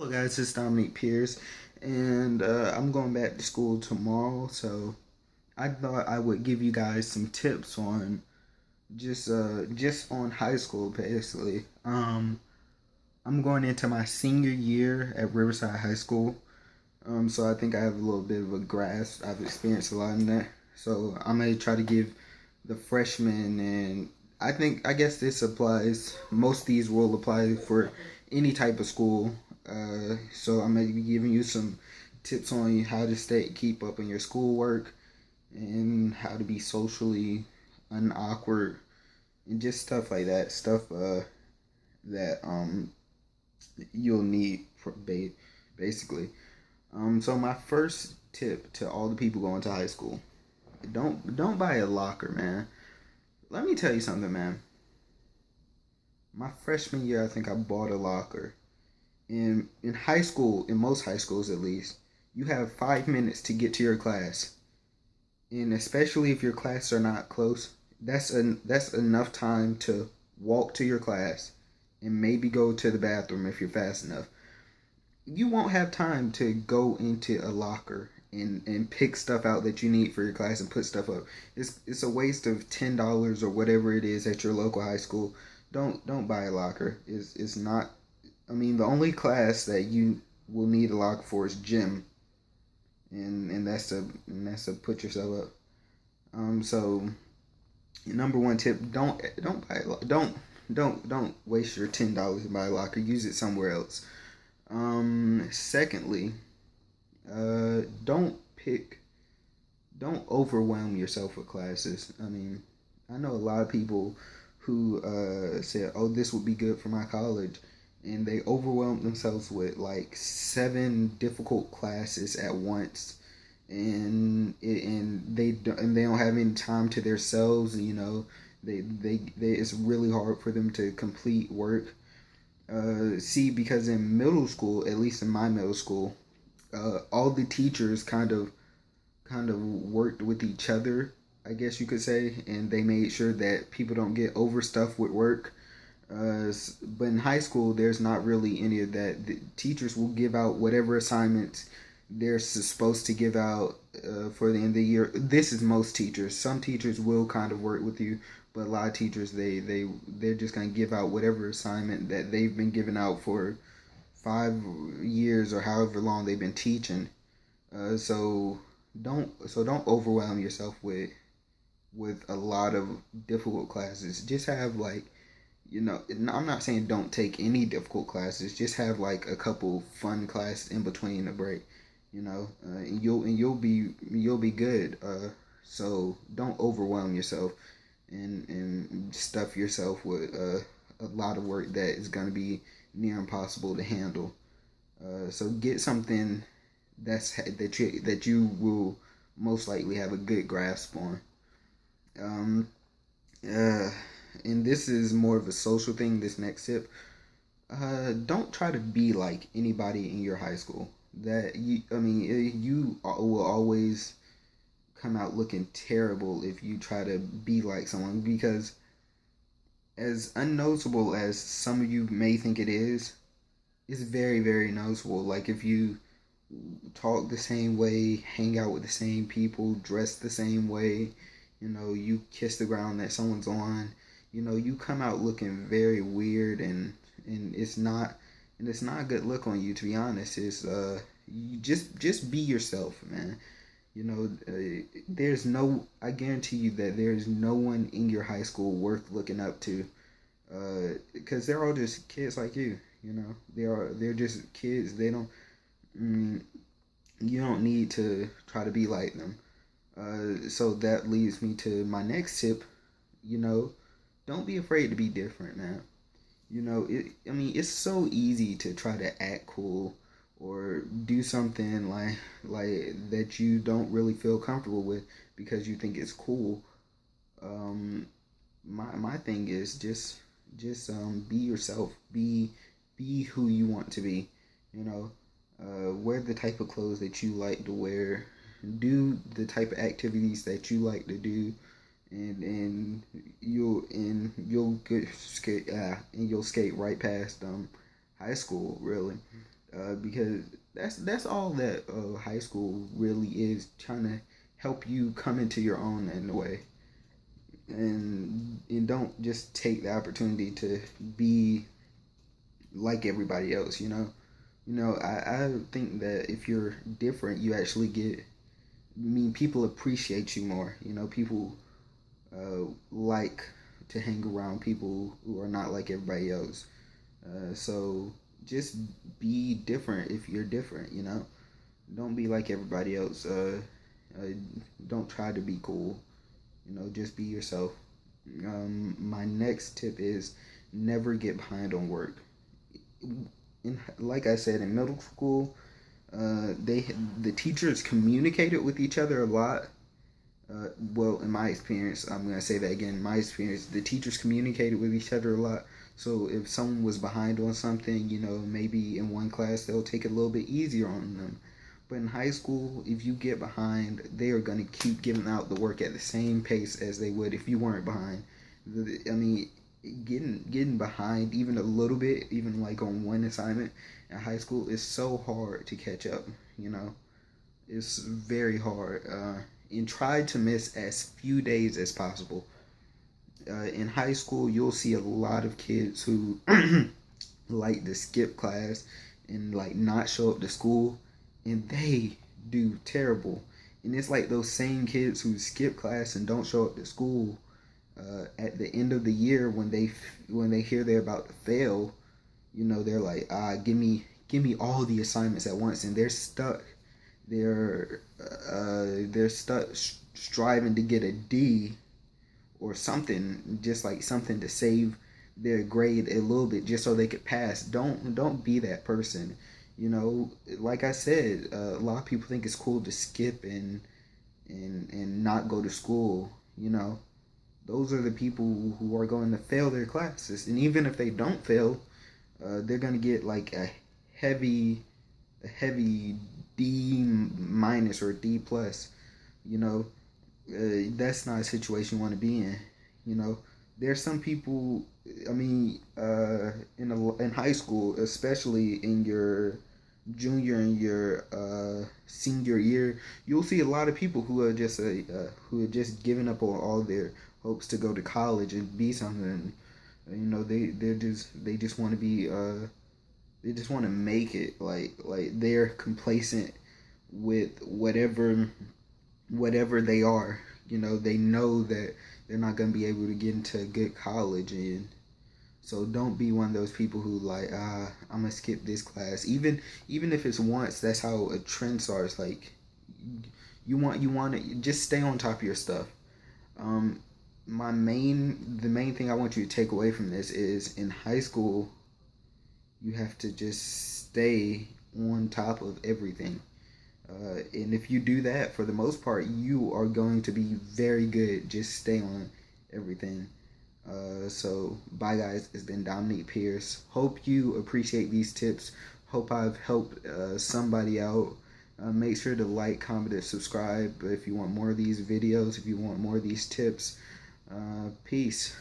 Hello guys, it's Dominique Pierce, and I'm going back to school tomorrow. So I thought I would give you guys some tips on just on high school basically. I'm going into my senior year at Riverside High School. So I think I have a little bit of a grasp. I've experienced a lot in that. So I'm gonna try to give the freshmen, and I guess this applies. Most of these will apply for any type of school. So I'm gonna be giving you some tips on how to keep up on your schoolwork, and how to be socially unawkward, and just stuff like that. Stuff that you'll need for basically. So my first tip to all the people going to high school: don't buy a locker, man. Let me tell you something, man. My freshman year, I think I bought a locker. In high school, in most high schools at least, you have 5 minutes to get to your class, and especially if your classes are not close, that's enough time to walk to your class and maybe go to the bathroom if you're fast enough. You won't have time to go into a locker and pick stuff out that you need for your class and put stuff up. It's a waste of $10 or whatever it is at your local high school. Don't buy a locker. It's not. I mean, the only class that you will need a locker for is gym, and that's to put yourself up. So number one tip: don't buy don't waste your $10 to buy a locker. Use it somewhere else. Secondly, don't pick, don't overwhelm yourself with classes. I mean, I know a lot of people who said, "Oh, this would be good for my college," and they overwhelmed themselves with like seven difficult classes at once, and they don't have any time to themselves. It's really hard for them to complete work. See, because in middle school, at least in my middle school, all the teachers kind of worked with each other, I guess you could say, and they made sure that people don't get overstuffed with work. But in high school, there's not really any of that. The teachers will give out whatever assignments they're supposed to give out for the end of the year. This is most teachers. Some teachers will kind of work with you, but a lot of teachers they're just gonna give out whatever assignment that they've been giving out for 5 years or however long they've been teaching. So don't overwhelm yourself with a lot of difficult classes. Just have like, I'm not saying don't take any difficult classes. Just have like a couple fun classes in between the break. And you'll be good. So don't overwhelm yourself and stuff yourself with a lot of work that is gonna be near impossible to handle. So get something that you will most likely have a good grasp on. Um, uh, and this is more of a social thing. This next tip: don't try to be like anybody in your high school. I mean, you will always come out looking terrible if you try to be like someone, because as unnoticeable as some of you may think it is, it's very, very noticeable. Like if you talk the same way, hang out with the same people, dress the same way, you kiss the ground that someone's on, you come out looking very weird, and it's not a good look on you, to be honest. It's you just be yourself, man. There's no I guarantee you that there's no one in your high school worth looking up to, because they're all just kids like you. They're just kids. They don't mm, You don't need to try to be like them. So that leads me to my next tip. You know, don't be afraid to be different, man. I mean, it's so easy to try to act cool or do something like that you don't really feel comfortable with because you think it's cool. Um, my thing is just be yourself. Be who you want to be. You know, wear the type of clothes that you like to wear. Do the type of activities that you like to do, and you'll skate right past high school, really. because that's all that high school really is, trying to help you come into your own in a way, and don't just take the opportunity to be like everybody else. I think that if you're different, you actually get. I mean, people appreciate you more. People like to hang around people who are not like everybody else. So just be different if you're different. Don't be like everybody else. Uh, don't try to be cool. Just be yourself. My next tip is never get behind on work. Like I said, in middle school, the teachers communicated with each other a lot. Well, in my experience, I'm gonna say that again. In my experience, the teachers communicated with each other a lot. So if someone was behind on something, maybe in one class they'll take it a little bit easier on them. But in high school, if you get behind, they are gonna keep giving out the work at the same pace as they would if you weren't behind. I mean, getting behind even a little bit, even like on one assignment in high school, is so hard to catch up. You know, it's very hard. And try to miss as few days as possible. In high school, you'll see a lot of kids who like to skip class and like not show up to school, and they do terrible. And it's like those same kids who skip class and don't show up to school at the end of the year when they hear they're about to fail. They're like, give me all the assignments at once, and they're stuck. They're stuck striving to get a D or something, just like something to save their grade a little bit, just so they could pass. Don't be that person. Like I said, a lot of people think it's cool to skip and not go to school. Those are the people who are going to fail their classes, and even if they don't fail, they're going to get like a heavy D minus or D plus. That's not a situation you want to be in. There's some people. I mean, in high school, especially in your junior and your senior year, you'll see a lot of people who are just giving up on all their hopes to go to college and be something. They just want to be they just want to make it, like they're complacent with whatever they are. They know that they're not going to be able to get into a good college, and so don't be one of those people who like, I'm gonna skip this class, even if it's once. That's how a trend starts. Like, you want to just stay on top of your stuff. um the main thing I want you to take away from this is, in high school, you have to just stay on top of everything. And if you do that, for the most part, you are going to be very good. Just stay on everything. So, bye, guys. It's been Dominique Pierce. Hope you appreciate these tips. Hope I've helped somebody out. Make sure to like, comment, and subscribe if you want more of these videos, if you want more of these tips. Peace.